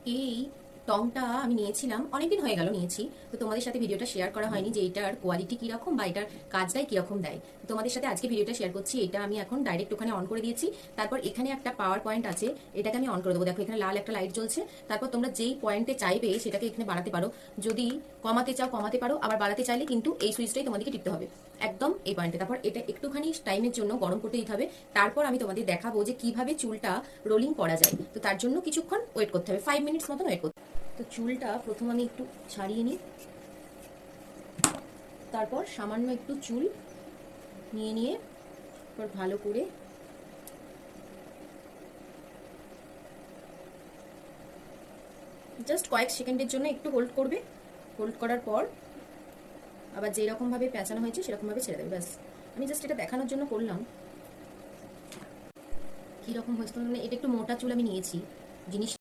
এই টংটা আমি নিয়েছিলাম, অনেকদিন হয়ে গেল নিয়েছি, তো তোমাদের সাথে ভিডিওটা শেয়ার করা হয়নি যে এটার কোয়ালিটি কিরকম বা এটার কাজটাই কিরকম দেয়। তো তোমাদের সাথে আজকে ভিডিওটা শেয়ার করছি। এটা আমি এখন ডাইরেক্ট ওখানে অন করে দিয়েছি। তারপর এখানে একটা পাওয়ার পয়েন্ট আছে, এটাকে আমি অন করে দেবো। দেখো এখানে লাল একটা লাইট জ্বলছে। তারপর তোমরা যেই পয়েন্টে চাইবে সেটাকে এখানে বাড়াতে পারো। যদি কমাতে চাও কমাতে পারো, আবার বাড়াতে চাইলে কিন্তু এই সুইচটাই তোমাদেরকে টিপতে হবে একদম এই পয়েন্টে। তারপর এটা একটুখানি টাইমের জন্য গরম করতে দিতে হবে। তারপর আমি তোমাদের দেখাবো যে কিভাবে চুলটা রোলিং করা যায়। তো তার জন্য কিছুক্ষণ ওয়েট করতে হবে, 5 মিনিটস মতন ওয়েট করতে হবে। তো চুলটা প্রথম আমি একটু ছাড়িয়ে নিই, তারপর সামান্য একটু চুল নিয়ে তারপর ভালো করে জাস্ট কয়েক সেকেন্ডের জন্য একটু হোল্ড করবে। হোল্ড করার পর আবার যেরকম ভাবে পেঁচানো হয়েছে সেরকম ভাবে ছেড়ে দেবে। ব্যাস, আমি জাস্ট এটা দেখানোর জন্য করলাম কিরকম হয়েছে। মানে এটা একটু মোটা চুল আমি নিয়েছি, জিনিস